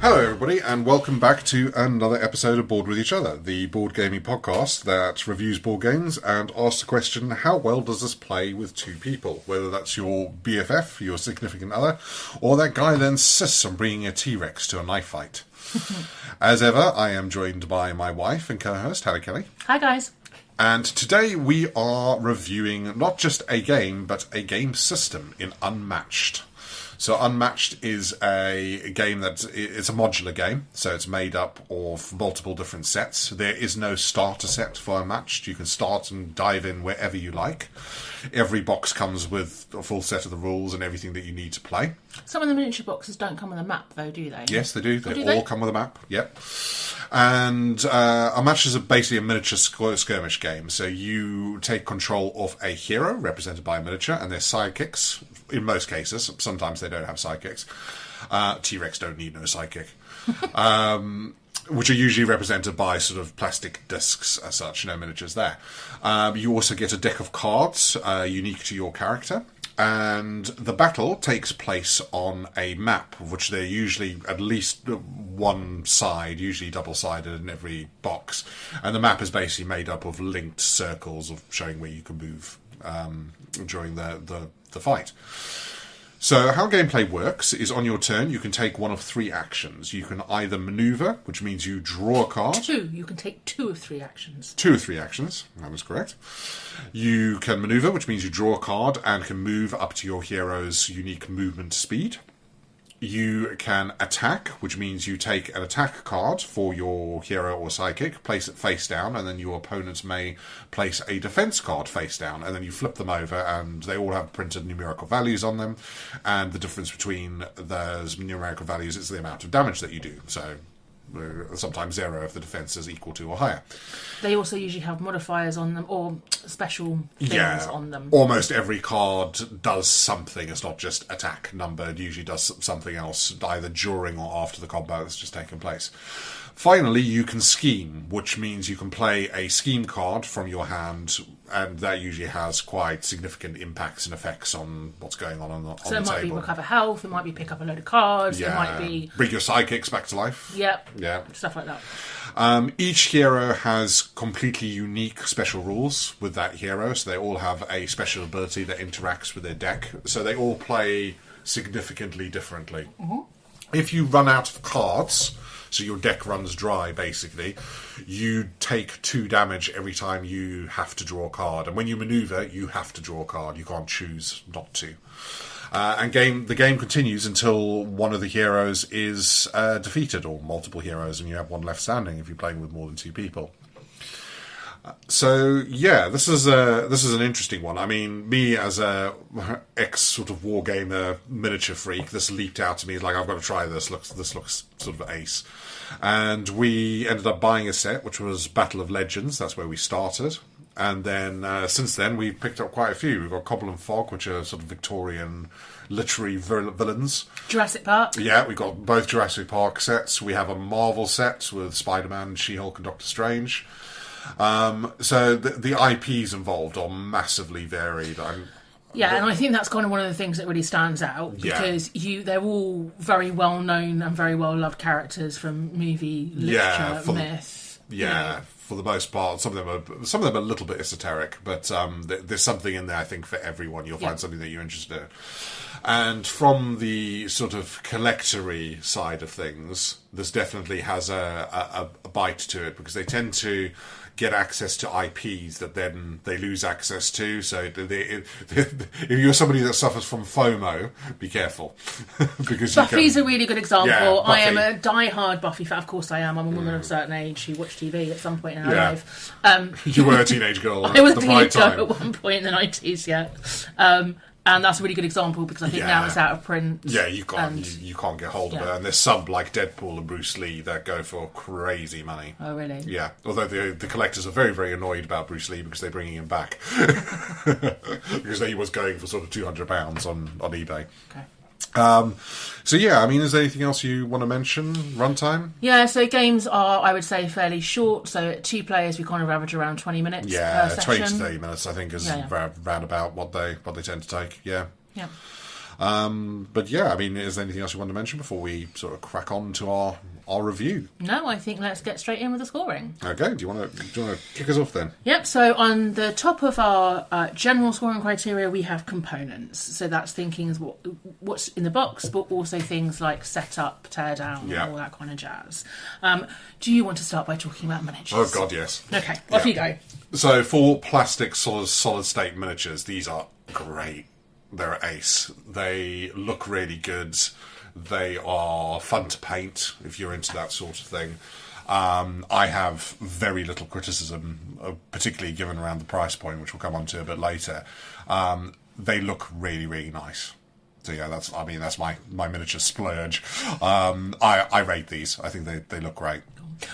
Hello everybody and welcome back to another episode of Board With Each Other, the board gaming podcast that reviews board games and asks the question, how well does this play with two people? Whether that's your BFF, your significant other, or that guy that insists on bringing a T-Rex to a knife fight. As ever, I am joined by my wife and co-host, Hallie Kelly. Hi guys. And today we are reviewing not just a game, but a game system in Unmatched. So Unmatched is a game it's a modular game, so it's made up of multiple different sets. There is no starter set for Unmatched. You can start and dive in wherever you like. Every box comes with a full set of the rules and everything that you need to play. Some of the miniature boxes don't come with a map, though, do they? Yes, they do. They all come with a map, yep. And Unmatched is basically a miniature skirmish game. So you take control of a hero, represented by a miniature, and their sidekicks, in most cases. Sometimes they don't have sidekicks. T-Rex don't need no sidekick. Which are usually represented by sort of plastic discs as such, no miniatures there. You also get a deck of cards unique to your character. And the battle takes place on a map, which they're usually at least one side, usually double-sided in every box. And the map is basically made up of linked circles of showing where you can move during the fight. So how gameplay works is on your turn you can take one of three actions. You can either maneuver, which means you draw a card. You can take two of three actions. Two of three actions, that was correct. You can maneuver, which means you draw a card and can move up to your hero's unique movement speed. You can attack, which means you take an attack card for your hero or sidekick, place it face down, and then your opponent may place a defense card face down, and then you flip them over, and they all have printed numerical values on them, and the difference between those numerical values is the amount of damage that you do. So sometimes 0 if the defense is equal to or higher. They also usually have modifiers on them or special things on them. Almost every card does something. It's not just attack number. It usually does something else, either during or after the combat that's just taken place. Finally, you can scheme, which means you can play a scheme card from your hand, and that usually has quite significant impacts and effects on what's going on the table. So it might be recover health, it might be pick up a load of cards, it might be... bring your sidekicks back to life. Yep. Yeah. Stuff like that. Each hero has completely unique special rules with that hero, so they all have a special ability that interacts with their deck, so they all play significantly differently. Mm-hmm. If you run out of cards... So your deck runs dry, basically. You take 2 damage every time you have to draw a card. And when you maneuver, you have to draw a card. You can't choose not to. The game continues until one of the heroes is defeated, or multiple heroes, and you have one left standing if you're playing with more than 2 people. So yeah, this is an interesting one. I mean, me as a ex sort of wargamer miniature freak, this leaped out to me like I've got to try this. This looks sort of ace, and we ended up buying a set which was Battle of Legends. That's where we started, and then since then we've picked up quite a few. We've got Cobble and Fog, which are sort of Victorian literary villains. Jurassic Park. Yeah, we've got both Jurassic Park sets. We have a Marvel set with Spider-Man, She-Hulk, and Doctor Strange. So the IPs involved are massively varied. And I think that's kind of one of the things that really stands out, because they're all very well known and very well loved characters from movie, literature, myth. For the most part, some of them are a little bit esoteric, but there's something in there I think for everyone. You'll find something that you're interested in. And from the sort of collectory side of things, this definitely has a bite to it, because they tend to get access to IPs that then they lose access to. So if you're somebody that suffers from FOMO, be careful. Because Buffy's a really good example. Yeah, I am a die-hard Buffy fan. Of course I am. I'm a woman of a certain age who watched TV at some point in her life. You were a teenage girl I was at a the right teenage girl time. at one point in the 90s, And that's a really good example, because I think now it's out of print. Yeah, you can't get hold of it. And there's some like Deadpool and Bruce Lee that go for crazy money. Oh, really? Yeah. Although the collectors are very, very annoyed about Bruce Lee because they're bringing him back. Because he was going for sort of £200 on eBay. Okay. So yeah, I mean, is there anything else you want to mention? Runtime? Yeah, so games are, I would say, fairly short. So at 2 players, we kind of average around 20 minutes per session. 20 to 30 minutes, I think, is round about what they tend to take. Yeah. Yeah. But yeah, I mean, is there anything else you want to mention before we sort of crack on to our review? No, I think let's get straight in with the scoring. Okay, do you want to kick us off then? Yep, so on the top of our general scoring criteria, we have components. So that's thinking is what's in the box, but also things like setup, tear down, all that kind of jazz. Do you want to start by talking about miniatures? Oh, God, yes. Okay, off you go. So for plastic solid state miniatures, these are great. They're ace. They look really good. They are fun to paint if you're into that sort of thing. I have very little criticism, particularly given around the price point, which we'll come on to a bit later. They look really, really nice. So yeah, that's my miniature splurge. I rate these. I think they look great.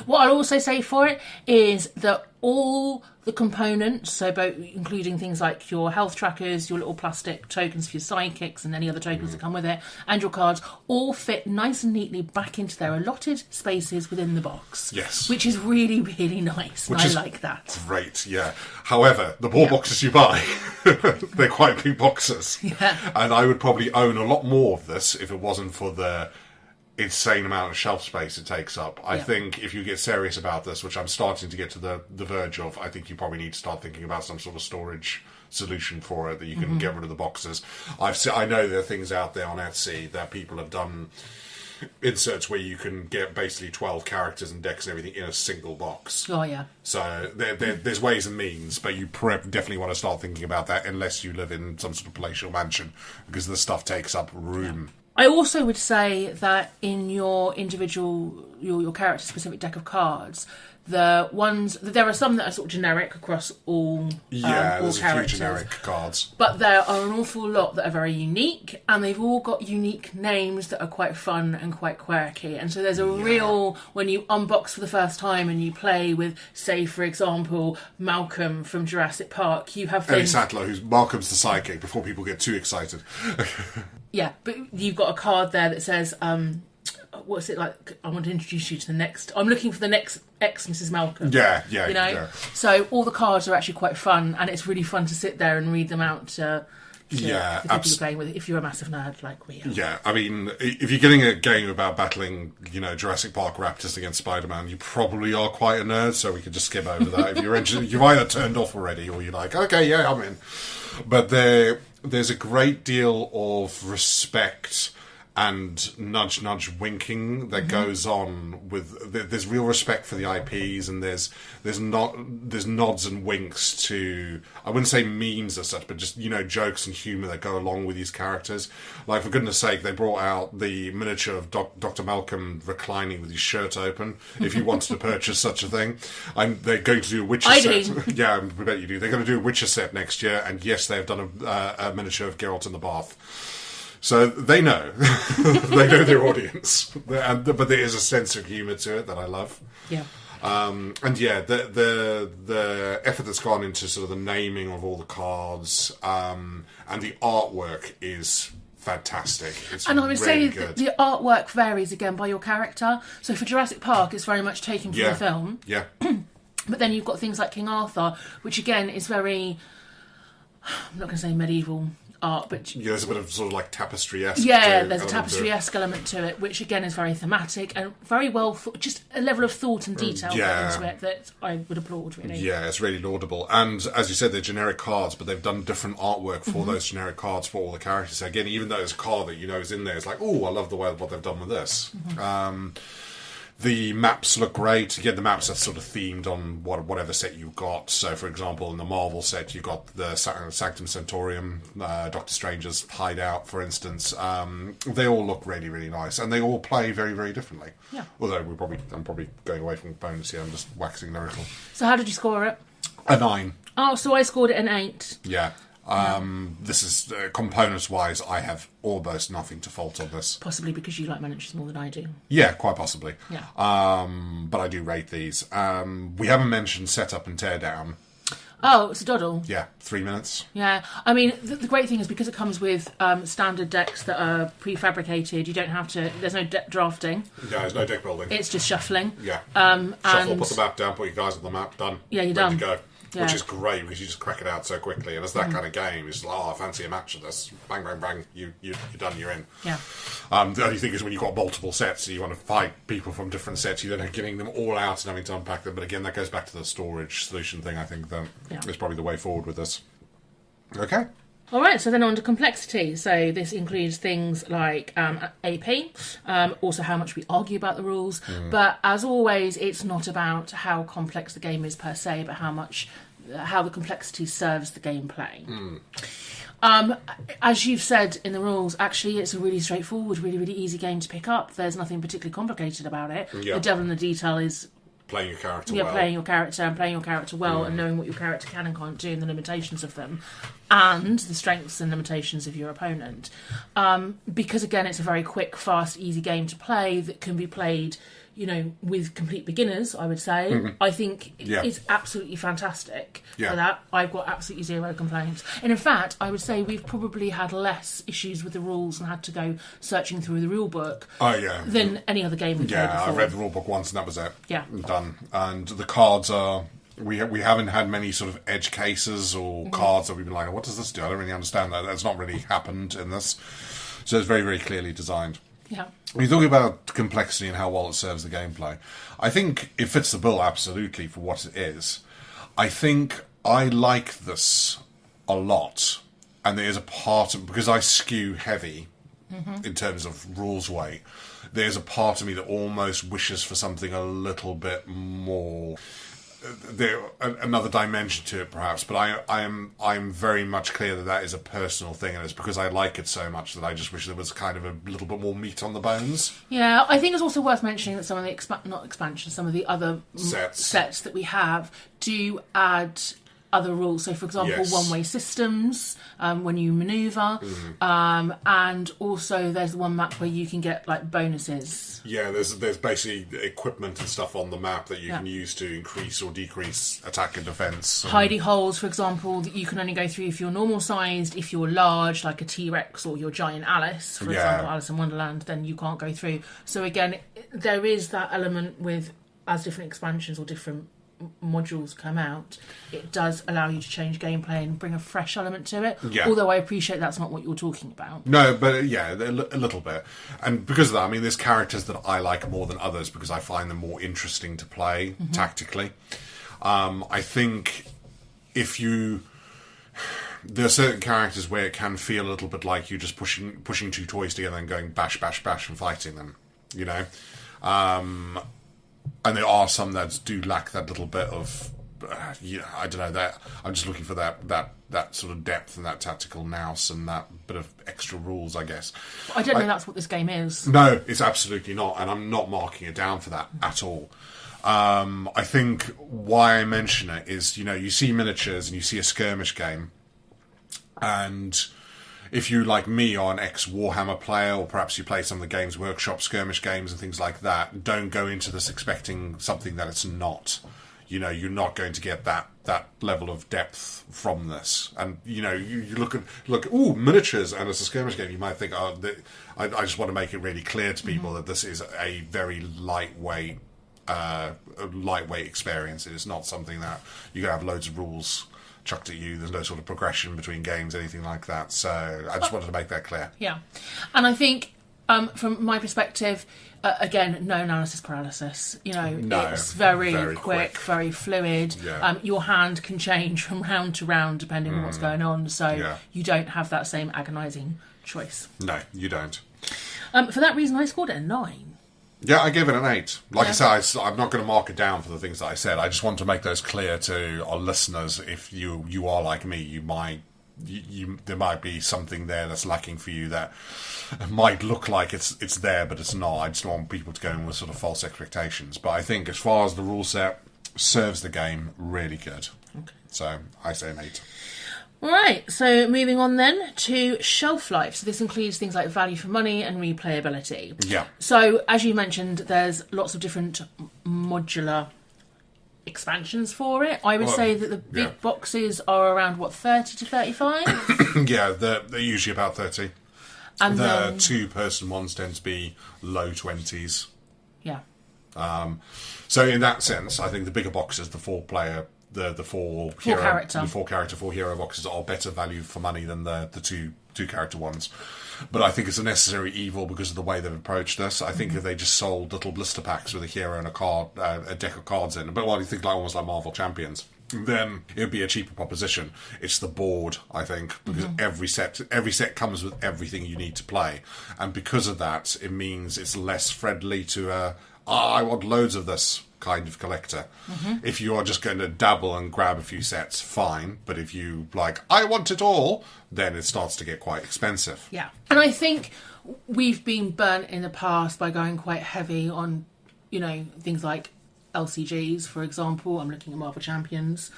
What I'll also say for it is that all the components, so both including things like your health trackers, your little plastic tokens for your sidekicks and any other tokens that come with it, and your cards, all fit nice and neatly back into their allotted spaces within the box. Yes. Which is really, really nice. I like that. Great, yeah. However, the more boxes you buy, they're quite big boxes. Yeah. And I would probably own a lot more of this if it wasn't for the insane amount of shelf space it takes up. I think if you get serious about this, which I'm starting to get to the verge of, I think you probably need to start thinking about some sort of storage solution for it that you can get rid of the boxes. I know there are things out there on Etsy that people have done inserts where you can get basically 12 characters and decks and everything in a single box. Oh, yeah. So there's ways and means, but you definitely want to start thinking about that unless you live in some sort of palatial mansion, because the stuff takes up room. Yeah. I also would say that in your individual, your character-specific deck of cards, there are some that are sort of generic across all there's characters. a few generic cards. But there are an awful lot that are very unique, and they've all got unique names that are quite fun and quite quirky. And so there's a real, when you unbox for the first time and you play with, say, for example, Malcolm from Jurassic Park, you have things... Ellie Sattler, who's Malcolm's the sidekick, before people get too excited. Yeah, but you've got a card there that says, what's it like? I want to introduce you to the next... I'm looking for the next ex-Mrs. Malcolm. Yeah. So all the cards are actually quite fun, and it's really fun to sit there and read them out to the people you're playing with, if you're a massive nerd like we are. Yeah, I mean, if you're getting a game about battling, Jurassic Park raptors against Spider-Man, you probably are quite a nerd, so we could just skip over that. If you've either turned off already, or you're like, okay, yeah, I'm in. But there's a great deal of respect and nudge winking that goes on with. There's real respect for the IPs, and there's nods and winks to, I wouldn't say memes as such, but just jokes and humour that go along with these characters. Like, for goodness sake, they brought out the miniature of Dr. Malcolm reclining with his shirt open. If you wanted to purchase such a thing, they're going to do a Witcher set. Yeah, I bet you do. They're going to do a Witcher set next year, and yes, they've done a miniature of Geralt in the bath. So they know. They know their audience. But there is a sense of humour to it that I love. Yeah. And yeah, the effort that's gone into sort of the naming of all the cards, and the artwork is fantastic. It's and I would really say good. The artwork varies again by your character. So for Jurassic Park, it's very much taken from the film. Yeah. But then you've got things like King Arthur, which again is very, I'm not going to say medieval art, but there's a bit of sort of like tapestry-esque. Yeah, there's a tapestry-esque element to it, which again is very thematic and very well just a level of thought and detail into it that I would applaud, really. Yeah, it's really laudable. And as you said, they're generic cards, but they've done different artwork for those generic cards for all the characters. So again, even though there's a card that is in there, it's like, oh, I love the way what they've done with this. The maps look great. Again, the maps are sort of themed on whatever set you've got. So, for example, in the Marvel set, you've got the Sanctum Sanctorum, Doctor Strange's hideout, for instance. They all look really, really nice, and they all play very, very differently. Yeah. Although I'm probably going away from components here. I'm just waxing lyrical. So, how did you score it? A 9. Oh, so I scored it an 8. Yeah. This is components-wise, I have almost nothing to fault on this. Possibly because you like miniatures more than I do. Yeah, quite possibly. Yeah. But I do rate these. We haven't mentioned setup and teardown. Oh, it's a doddle. Yeah, 3 minutes. Yeah, I mean, the great thing is because it comes with standard decks that are prefabricated, you don't have to, there's no deck drafting. Yeah, there's no deck building. It's just shuffling. Yeah. Shuffle, put the map down, put your guys on the map, done. Yeah, you're Ready done. to go. which is great because you just crack it out so quickly. And it's that kind of game. It's like, I fancy a match of this. Bang, bang, bang. You're done. You're in. Yeah. The only thing is when you've got multiple sets, you want to fight people from different sets. You don't have getting them all out and having to unpack them. But again, that goes back to the storage solution thing. I think that is probably the way forward with this. Okay. All right, so then on to complexity. So this includes things like AP, also how much we argue about the rules. But as always, it's not about how complex the game is per se, but how the complexity serves the gameplay. As you've said in the rules, actually, it's a really straightforward, really, really easy game to pick up. There's nothing particularly complicated about it. Yeah. The devil in the detail is playing your character well. Playing your character well and knowing what your character can and can't do and the limitations of them and the strengths and limitations of your opponent. Because, again, it's a very quick, fast, easy game to play that can be played, with complete beginners, I would say. I think it's absolutely fantastic for that. I've got absolutely zero complaints. And in fact, I would say we've probably had less issues with the rules and had to go searching through the rule book than any other game we've played before. I read the rule book once and that was it. Yeah. Done. And the cards are... We haven't had many sort of edge cases or cards that we've been like, what does this do? I don't really understand that. That's not really happened in this. So it's very, very clearly designed. Yeah. When you're talking about complexity and how well it serves the gameplay, I think it fits the bill absolutely for what it is. I think I like this a lot. And there's a part of... Because I skew heavy in terms of rules weight, there's a part of me that almost wishes for something a little bit more... another dimension to it, perhaps, but I'm very much clear that is a personal thing, and it's because I like it so much that I just wish there was kind of a little bit more meat on the bones. Yeah, I think it's also worth mentioning that some of the some of the other sets that we have do add other rules. So, for example, one-way systems when you manoeuvre, and also there's one map where you can get like bonuses. Yeah, there's basically equipment and stuff on the map that you can use to increase or decrease attack and defence. Hidey holes, for example, that you can only go through if you're normal sized. If you're large, like a T-Rex or your giant Alice, for example, Alice in Wonderland, then you can't go through. So again, there is that element with as different expansions or different modules come out, it does allow you to change gameplay and bring a fresh element to it. Yeah. Although I appreciate that's not what you're talking about. No, but a little bit. And because of that, I mean, there's characters that I like more than others because I find them more interesting to play tactically. I think there are certain characters where it can feel a little bit like you're just pushing two toys together and going bash, bash, bash and fighting them, and there are some that do lack that little bit of, I don't know, that I'm just looking for that sort of depth and that tactical nous and that bit of extra rules, I guess. I don't know that's what this game is. No, it's absolutely not, and I'm not marking it down for that at all. I think why I mention it is, you see miniatures and you see a skirmish game, and... If you, like me, are an ex-Warhammer player, or perhaps you play some of the Games Workshop skirmish games and things like that, don't go into this expecting something that it's not. You're not going to get that level of depth from this. And, you look at miniatures, and it's a skirmish game, you might think, I just want to make it really clear to people that this is a very lightweight experience. It is not something that you're going to have loads of rules chucked at you. There's no sort of progression between games, anything like that. So I just wanted to make that clear. Yeah. And I think from my perspective, again, no analysis paralysis. It's very quick, very fluid. Yeah. Your hand can change from round to round depending on what's going on. So you don't have that same agonising choice. No, you don't. For that reason, I scored it a 9. Yeah, I gave it an 8. Like I said, I'm not going to mark it down for the things that I said. I just want to make those clear to our listeners. If you are like me, there might be something there that's lacking for you that might look like it's there, but it's not. I just don't want people to go in with sort of false expectations. But I think as far as the rule set serves the game, really good. Okay. So I say an 8. Right, so moving on then to shelf life. So this includes things like value for money and replayability. Yeah. So as you mentioned, there's lots of different modular expansions for it. I would say that the big boxes are around, 30 to 35? Yeah, they're usually about 30. And the two-person ones tend to be low 20s. Yeah. So in that sense, I think the bigger boxes, the 4-player the four hero boxes are better value for money than the two character ones. But I think it's a necessary evil because of the way they've approached this. I think if they just sold little blister packs with a hero and a deck of cards in, but you think almost like Marvel Champions, then it would be a cheaper proposition. It's the board, I think, because every set comes with everything you need to play, and because of that, it means it's less friendly to I want loads of this kind of collector. If you are just going to dabble and grab a few sets, fine, but if you I want it all, then it starts to get quite expensive. Yeah, and I think we've been burnt in the past by going quite heavy on, things like LCGs, for example. I'm looking at Marvel Champions,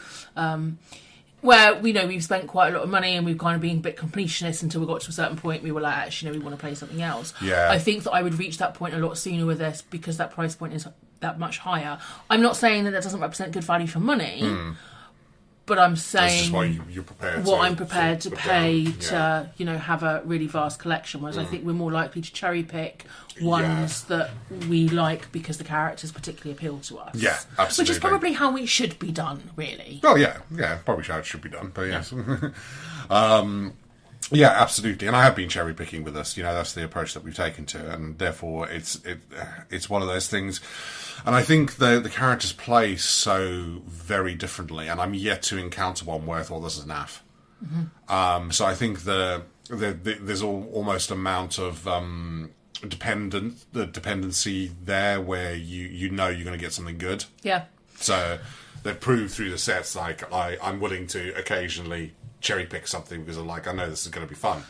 where we've spent quite a lot of money and we've kind of been a bit completionist until we got to a certain point. We were like, actually, we want to play something else. Yeah. I think that I would reach that point a lot sooner with this because that price point is that much higher. I'm not saying that doesn't represent good value for money, but I'm saying you're prepared I'm prepared to pay to have a really vast collection. Whereas I think we're more likely to cherry pick ones that we like because the characters particularly appeal to us. Yeah, absolutely. Which is probably how it should be done, really. Oh yeah, probably how it should be done. But yes. Yeah, absolutely, and I have been cherry picking with this. That's the approach that we've taken to it, and therefore it's one of those things. And I think the characters play so very differently, and I'm yet to encounter one where I thought this is naff. So I think there's almost amount of dependency there where you're going to get something good. Yeah. So they've proved through the sets I'm willing to occasionally cherry pick something because I know this is going to be fun.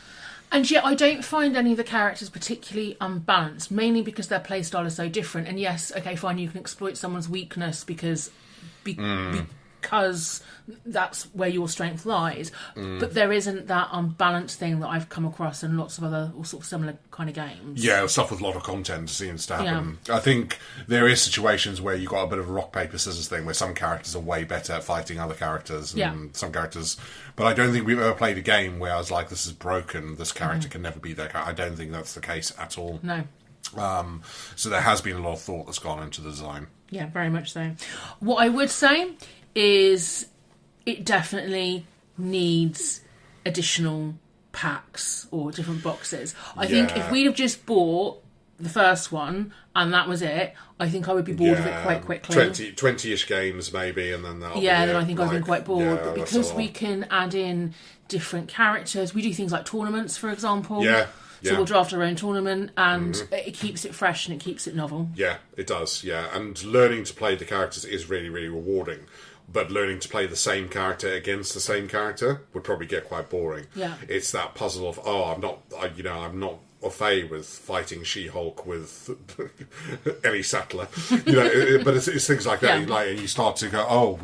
And yet I don't find any of the characters particularly unbalanced, mainly because their playstyle is so different. And yes, okay, fine, you can exploit someone's weakness because that's where your strength lies. But there isn't that unbalanced thing that I've come across in lots of other sort of similar kind of games. Yeah, stuff with a lot of content seems to happen. Yeah. I think there is situations where you've got a bit of a rock, paper, scissors thing where some characters are way better at fighting other characters and some characters... But I don't think we've ever played a game where I was like, this is broken, this character can never be that character. I don't think that's the case at all. No. So there has been a lot of thought that's gone into the design. Yeah, very much so. What I would say is it definitely needs additional packs or different boxes. I think if we'd have just bought the first one and that was it, I think I would be bored of it quite quickly. 20-ish games maybe, and then that'll then I think I've been quite bored. But because we can add in different characters, we do things like tournaments, for example. So we'll draft our own tournament, and it keeps it fresh and it keeps it novel. Yeah, it does, And learning to play the characters is really, really rewarding. But learning to play the same character against the same character would probably get quite boring. Yeah. It's that puzzle of, I'm not au fait with fighting She-Hulk with Ellie Sattler. But it's things like that. And you start to go,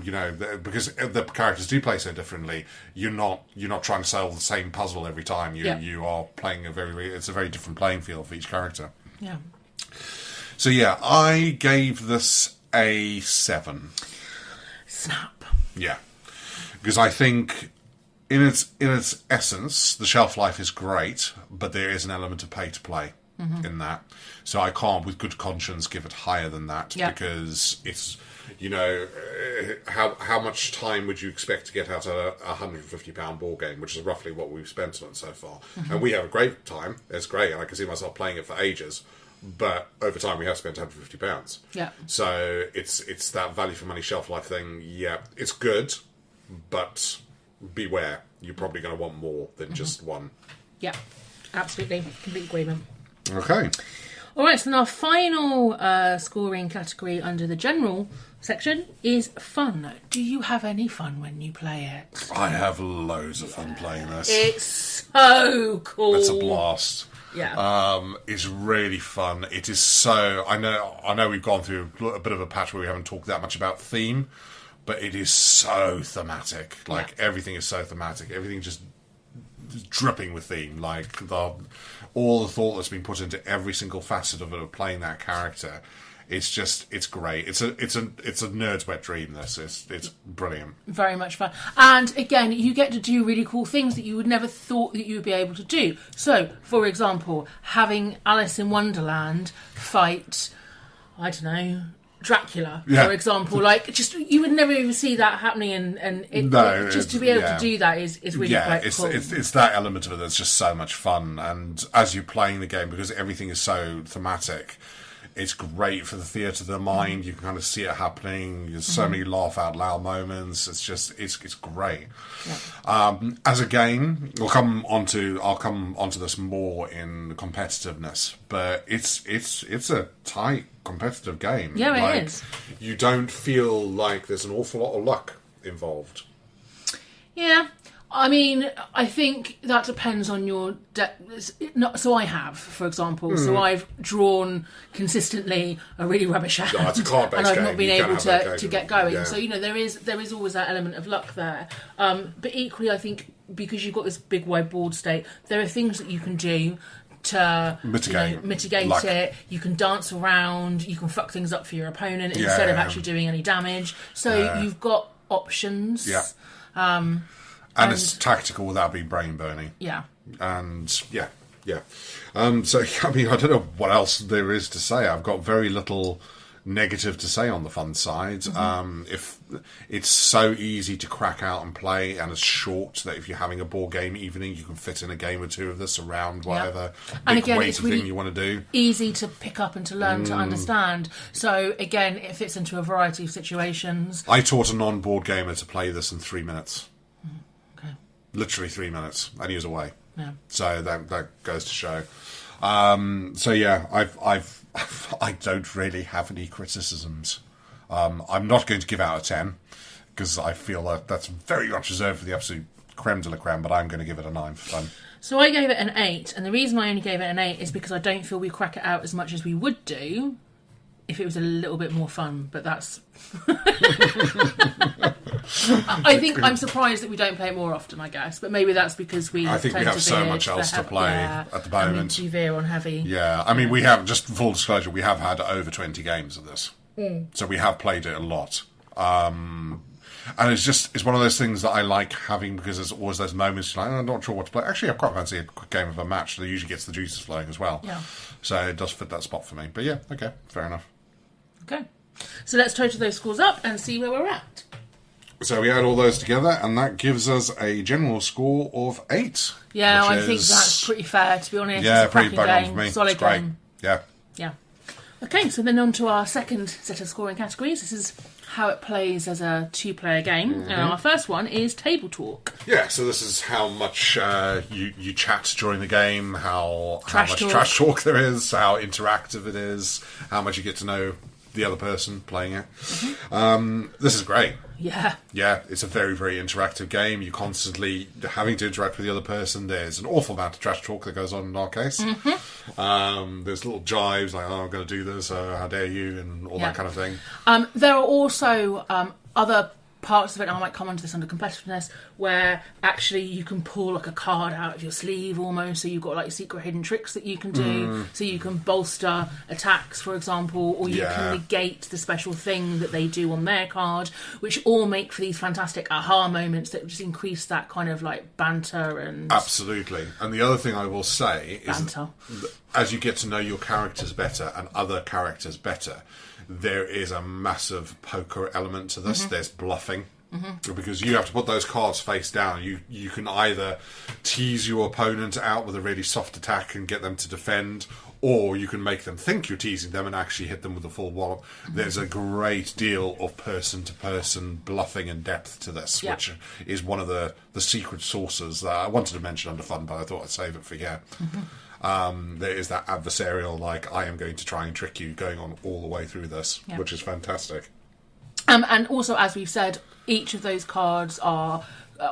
because the characters do play so differently, you're not trying to solve the same puzzle every time. You are playing it's a very different playing field for each character. Yeah. So I gave this a 7. Snap. Yeah, because I think in its essence, the shelf life is great, but there is an element of pay to play in that. So I can't, with good conscience, give it higher than that because it's how much time would you expect to get out of a £150 board game, which is roughly what we've spent on it so far, and we have a great time. It's great, and I can see myself playing it for ages. But over time, we have spent £150. Yeah. So it's that value for money shelf life thing. Yeah, it's good, but beware. You're probably going to want more than just one. Yeah, absolutely. Complete agreement. Okay. All right, so our final scoring category under the general section is fun. Do you have any fun when you play it? I have loads of fun playing this. It's so cool. It's a blast. Yeah. It's really fun. It is so... I know we've gone through a bit of a patch where we haven't talked that much about theme, but it is so thematic. Everything is so thematic. Everything just dripping with theme. All the thought that's been put into every single facet of it, of playing that character. It's great. It's a nerd's wet dream. It's brilliant. Very much fun. And again, you get to do really cool things that you would never thought that you would be able to do. So, for example, having Alice in Wonderland fight, I don't know, Dracula, Yeah. for example. Like, just you would never even see that happening, and just to be able to do that is really quite cool. It's that element of it that's just so much fun. And as you're playing the game, because everything is so thematic, it's great for the theatre of the mind. You can kind of see it happening. There's so many laugh out loud moments. It's just it's great. Yeah. As a game, I'll come onto this more in competitiveness, but it's a tight competitive game. Yeah, it is. You don't feel like there's an awful lot of luck involved. Yeah. I mean, I think that depends on your... So I have, for example. So I've drawn consistently a really rubbish hand. No, it's a card-based and I've game. not been You able can't have to get going. Yeah. So, there is always that element of luck there. But equally, I think, because you've got this big wide board state, there are things that you can do to mitigate luck. it. You can dance around. You can fuck things up for your opponent instead of actually doing any damage. So you've got options. Yeah. And it's tactical without being brain burning. Yeah. And yeah. So I mean, I don't know what else there is to say. I've got very little negative to say on the fun side. If it's so easy to crack out and play, and it's short, that if you're having a board game evening, you can fit in a game or two of this around whatever and big again, weighty it's really thing you want to do. Easy to pick up and to learn to understand. So again, it fits into a variety of situations. I taught a non-board gamer to play this in 3 minutes. Okay. Literally 3 minutes, and he was away. Yeah. So that goes to show. So yeah, I don't really have any criticisms. I'm not going to give out a 10 because I feel that that's very much reserved for the absolute creme de la creme. But I'm going to give it a 9 for fun. So I gave it an 8, and the reason I only gave it an 8 is because I don't feel we crack it out as much as we would do if it was a little bit more fun. But that's... I think I'm surprised that we don't play it more often, I guess. But maybe that's because I think we have so much else to play at the moment. And we veer on heavy. Yeah, I mean, we have, just full disclosure, we have had over 20 games of this. So we have played it a lot. And it's one of those things that I like having, because there's always those moments you're like, I'm not sure what to play. Actually, I quite fancy a quick game of Unmatched that usually gets the juices flowing as well. Yeah. So it does fit that spot for me. But yeah, okay, fair enough. Okay. So let's total those scores up and see where we're at. So we add all those together, and that gives us a general score of 8. Yeah, I think that's pretty fair, to be honest. Yeah, it's a pretty cracking bang on game, for me. solid It's great. game. Yeah. Okay, so then on to our second set of scoring categories. This is how it plays as a 2-player game. And our first one is table talk. Yeah, so this is how much you chat during the game, how much talk. trash talk there is, how interactive it is, how much you get to know the other person playing it. This is great. Yeah. Yeah, it's a very, very interactive game. You're constantly having to interact with the other person. There's an awful amount of trash talk that goes on in our case. There's little jibes like, oh, I'm going to do this, how dare you, and all that kind of thing. There are also other parts of it, and I might come onto this under competitiveness, where actually you can pull like a card out of your sleeve almost, so you've got like secret hidden tricks that you can do, so you can bolster attacks, for example, or you can negate the special thing that they do on their card, which all make for these fantastic aha moments that just increase that kind of like banter and... Absolutely. And the other thing I will say is banter. As you get to know your characters better and other characters better, there is a massive poker element to this. There's bluffing. Because you have to put those cards face down. You can either tease your opponent out with a really soft attack and get them to defend, or you can make them think you're teasing them and actually hit them with a full wallop. There's a great deal of person-to-person bluffing and depth to this, which is one of the secret sources that I wanted to mention under fun, but I thought I'd save it for here. There is that adversarial, like, I am going to try and trick you, going on all the way through this, which is fantastic. And also, as we've said, each of those cards are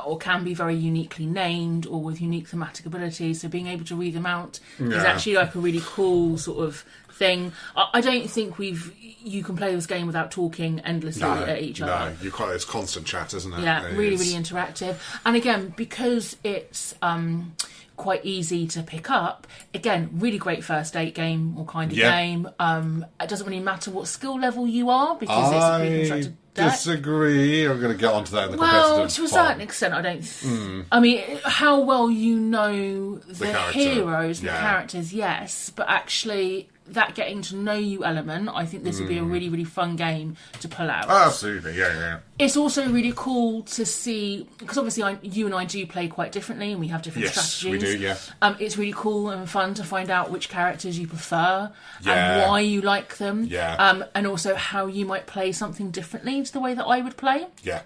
or can be very uniquely named or with unique thematic abilities, so being able to read them out is actually like a really cool sort of thing. I don't think you can play this game without talking endlessly at each other. No, it's constant chat, isn't it? Yeah, really interactive. And again, because it's quite easy to pick up, again, really great first date game or kind of game. It doesn't really matter what skill level you are, because it's a pre-constructed deck. Disagree. I'm going to get onto that in the competitive Well, to a certain extent, I don't... I mean, how well you know the heroes and the characters, yes, but actually that getting to know you element, I think this would be a really, really fun game to pull out. Oh, absolutely, yeah. It's also really cool to see, because obviously you and I do play quite differently and we have different strategies. Yes, we do, yeah. It's really cool and fun to find out which characters you prefer Yeah. and why you like them. Yeah. And also how you might play something differently to the way that I would play. Yeah.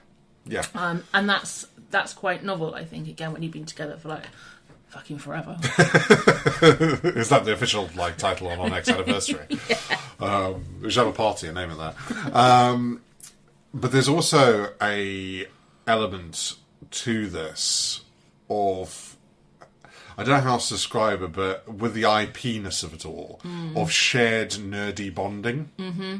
And that's quite novel, I think, again, when you've been together for like fucking forever. Is that the official title on our next anniversary? Yeah. We should have a party and name it that. But there's also a element to this of, I don't know how else to describe it, but with the IP-ness of it all, of shared nerdy bonding. Mm-hmm.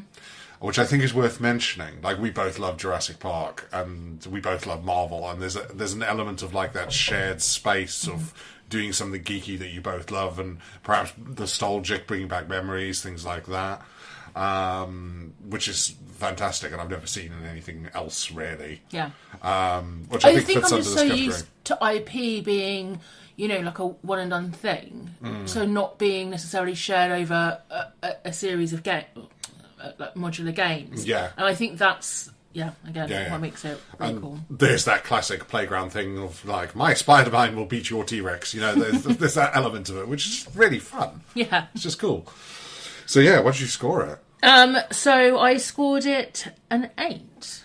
Which I think is worth mentioning. Like, we both love Jurassic Park, and we both love Marvel, and there's an element of that shared space of doing something geeky that you both love, and perhaps nostalgic, bringing back memories, things like that, which is fantastic, and I've never seen in anything else really. Yeah. Which I think fits I'm under just this so category. used to IP being, like a one and done thing, so not being necessarily shared over a series of like modular games. Yeah. And I think that's, what makes it really cool. There's that classic playground thing of my Spider-Man will beat your T-Rex. There's that element of it, which is really fun. Yeah. It's just cool. So what did you score it? So I scored it an 8.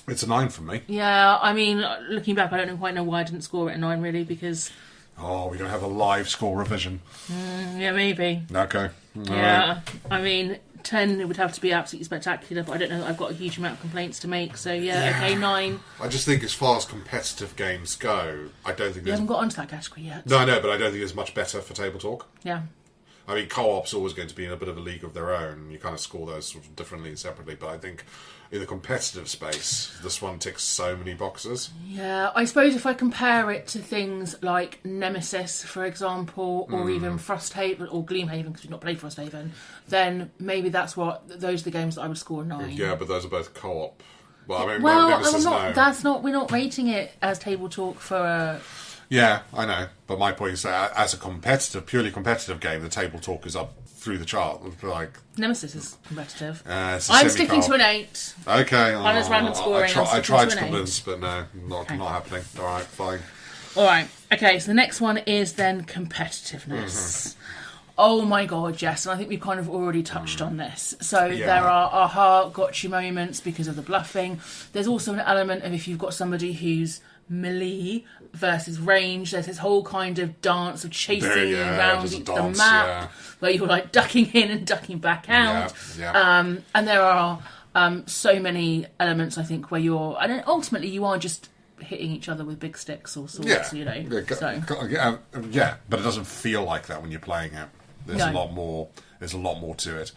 It's a 9 for me. Yeah, I mean, looking back, I don't quite know why I didn't score it a 9 really, because... Oh, we're going to have a live score revision. Yeah, maybe. Okay. Yeah, right. I mean, 10 it would have to be absolutely spectacular, but I don't know that I've got a huge amount of complaints to make, so okay, 9. I just think as far as competitive games go, I don't think we haven't got onto that category yet. No, but I don't think it's much better for table talk. Yeah. I mean, co-op's always going to be in a bit of a league of their own. You kind of score those sort of differently and separately, but I think in the competitive space, this one ticks so many boxes. Yeah, I suppose if I compare it to things like Nemesis, for example, or even Frosthaven, or Gloomhaven, because we've not played Frosthaven, then maybe those are the games that I would score a 9. Yeah, but those are both co-op. Well, I mean, well, Nemesis, we're not rating it as table talk for a... Yeah, I know. But my point is that as a purely competitive game, the table talk is up through the chart. Nemesis is competitive. I'm sticking to an 8. Okay. Minus random scoring. I tried to convince, but no, not happening. All right, fine. All right. Okay, so the next one is then competitiveness. Oh my god, yes, and I think we've kind of already touched on this. So there are aha, gotcha moments because of the bluffing. There's also an element of if you've got somebody who's melee versus range, there's this whole kind of dance of chasing around the map where you're ducking in and ducking back out. And there are so many elements, I think, where and then ultimately you are just hitting each other with big sticks or swords, but it doesn't feel like that when you're playing it. There's a lot more. There's a lot more to it,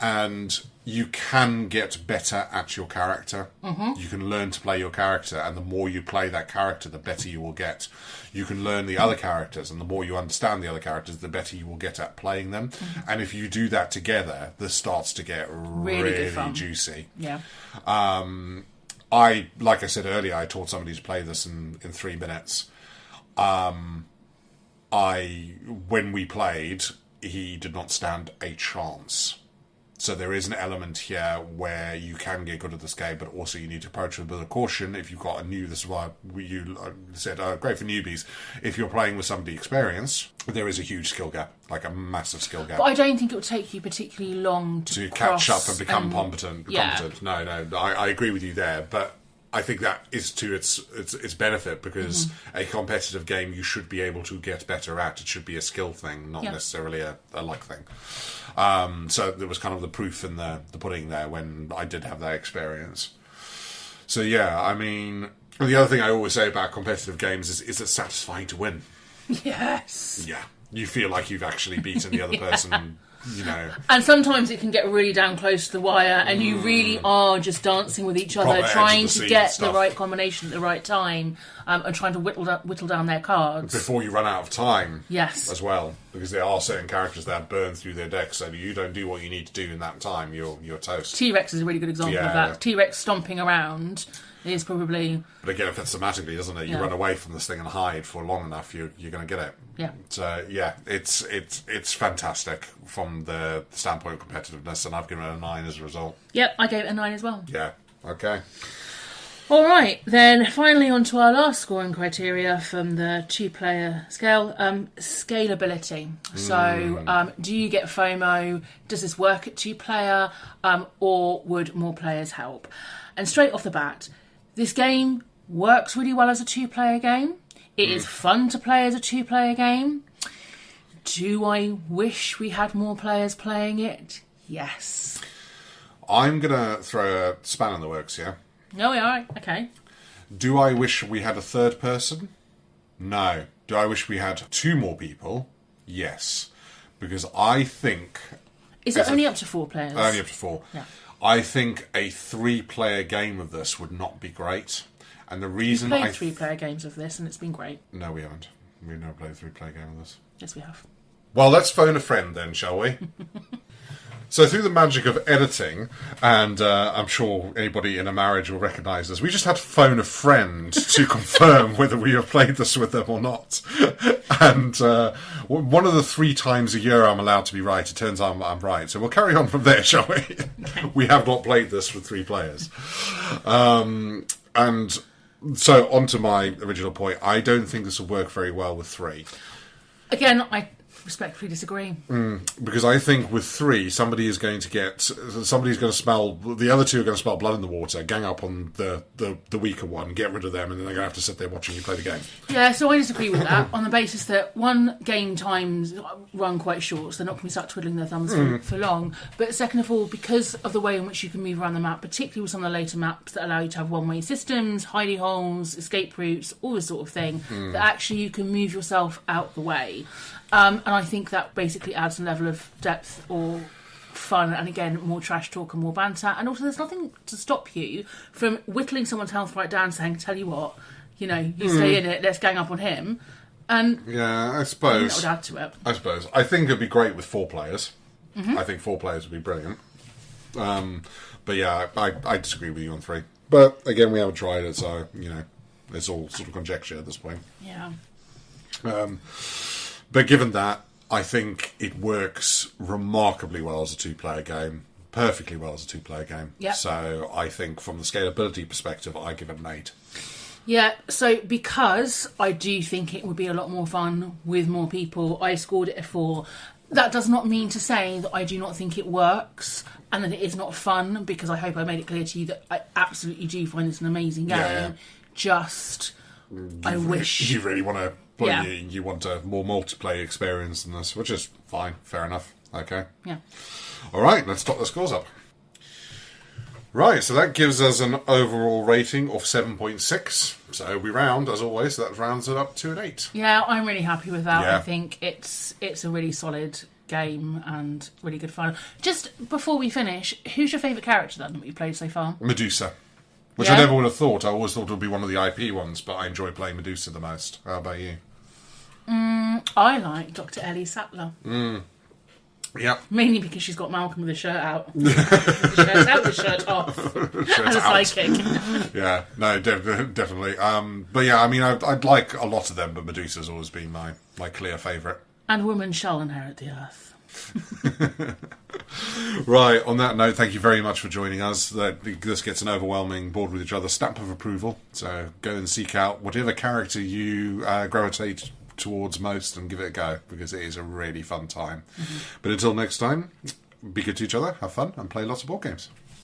and you can get better at your character. Mm-hmm. You can learn to play your character, and the more you play that character, the better you will get. You can learn the other characters, and the more you understand the other characters, the better you will get at playing them. Mm-hmm. And if you do that together, this starts to get really juicy. Yeah. Like I said earlier, I taught somebody to play this in 3 minutes. When we played, he did not stand a chance. So there is an element here where you can get good at this game, but also you need to approach it with a bit of caution. If you've got this is why you said, great for newbies. If you're playing with somebody experienced, there is a huge skill gap, like a massive skill gap. But I don't think it would take you particularly long to catch up and become competent. Yeah. No, I agree with you there, but I think that is to its benefit, because a competitive game you should be able to get better at. It should be a skill thing, not necessarily a luck thing. So there was kind of the proof in the pudding there when I did have that experience. So I mean, the other thing I always say about competitive games is it's satisfying to win. Yes. Yeah. You feel like you've actually beaten the other person. And sometimes it can get really down close to the wire, and you really are just dancing with each other, trying to get the right combination at the right time, and trying to whittle down their cards before you run out of time. Yes, as well, because there are certain characters that burn through their decks, so you don't do what you need to do in that time, you're toast. T-Rex is a really good example of that. T-Rex stomping around. is probably... But again, it fits thematically, doesn't it? You run away from this thing and hide for long enough, you're going to get it. Yeah. So, yeah, it's fantastic from the standpoint of competitiveness, and I've given it a 9 as a result. Yep, I gave it a 9 as well. Yeah, okay. All right, then finally on to our last scoring criteria from the 2-player scale, scalability. So do you get FOMO? Does this work at 2-player? Or would more players help? And straight off the bat, this game works really well as a 2-player game. It is fun to play as a 2-player game. Do I wish we had more players playing it? Yes. I'm going to throw a span in the works here. No, we are. Okay. Do I wish we had a third person? No. Do I wish we had 2 more people? Yes. Because I think... Is it only up to 4 players? Only up to 4. Yeah. I think a 3-player game of this would not be great. And the reason We've played 3-player games of this and it's been great. No, we haven't. We've never played a 3-player game of this. Yes, we have. Well, let's phone a friend then, shall we? So through the magic of editing, and I'm sure anybody in a marriage will recognise this, we just had to phone a friend to confirm whether we have played this with them or not. And one of the 3 times a year I'm allowed to be right, it turns out I'm right. So we'll carry on from there, shall we? We have not played this with 3 players. And so on to my original point, I don't think this will work very well with 3. Again, I respectfully disagree. Because I think with 3, somebody's going to smell, the other 2 are going to smell blood in the water, gang up on the weaker one, get rid of them, and then they're going to have to sit there watching you play the game. Yeah, so I disagree with that on the basis that, 1, game times run quite short, so they're not going to be sat twiddling their thumbs for long. But second of all, because of the way in which you can move around the map, particularly with some of the later maps that allow you to have one-way systems, hidey holes, escape routes, all this sort of thing, that actually you can move yourself out the way. And I think that basically adds a level of depth or fun, and again, more trash talk and more banter. And also, there's nothing to stop you from whittling someone's health right down, saying, "Tell you what, you stay in it. Let's gang up on him." And yeah, I suppose that would add to it. I think it'd be great with 4 players. I think 4 players would be brilliant. But yeah, I disagree with you on 3. But again, we haven't tried it, so it's all sort of conjecture at this point. Yeah. But given that, I think it works remarkably well as a 2-player game. Perfectly well as a 2-player game. Yep. So I think from the scalability perspective, I give it an 8. Yeah, so because I do think it would be a lot more fun with more people, I scored it a 4. That does not mean to say that I do not think it works and that it is not fun, because I hope I made it clear to you that I absolutely do find this an amazing game. Yeah. Just, I wish... You really want to... Well, you want a more multiplayer experience than this, which is fine, fair enough. Okay. Yeah. All right, let's top the scores up. Right, so that gives us an overall rating of 7.6. So we round, as always, so that rounds it up to an 8. Yeah, I'm really happy with that. Yeah. I think it's a really solid game and really good fun. Just before we finish, who's your favourite character then that we've played so far? Medusa. Which I never would have thought. I always thought it would be one of the IP ones, but I enjoy playing Medusa the most. How about you? I like Dr. Ellie Sattler. Yeah. Mainly because she's got Malcolm with his shirt out. His shirt's out, his shirt off. As a sidekick. Yeah, no, definitely. But yeah, I mean, I'd like a lot of them, but Medusa's always been my clear favourite. And women shall inherit the earth. Right, on that note, thank you very much for joining us. This gets an overwhelming bored with each other stamp of approval. So go and seek out whatever character you gravitate towards most and give it a go, because it is a really fun time. But until next time, be good to each other, have fun, and play lots of board games.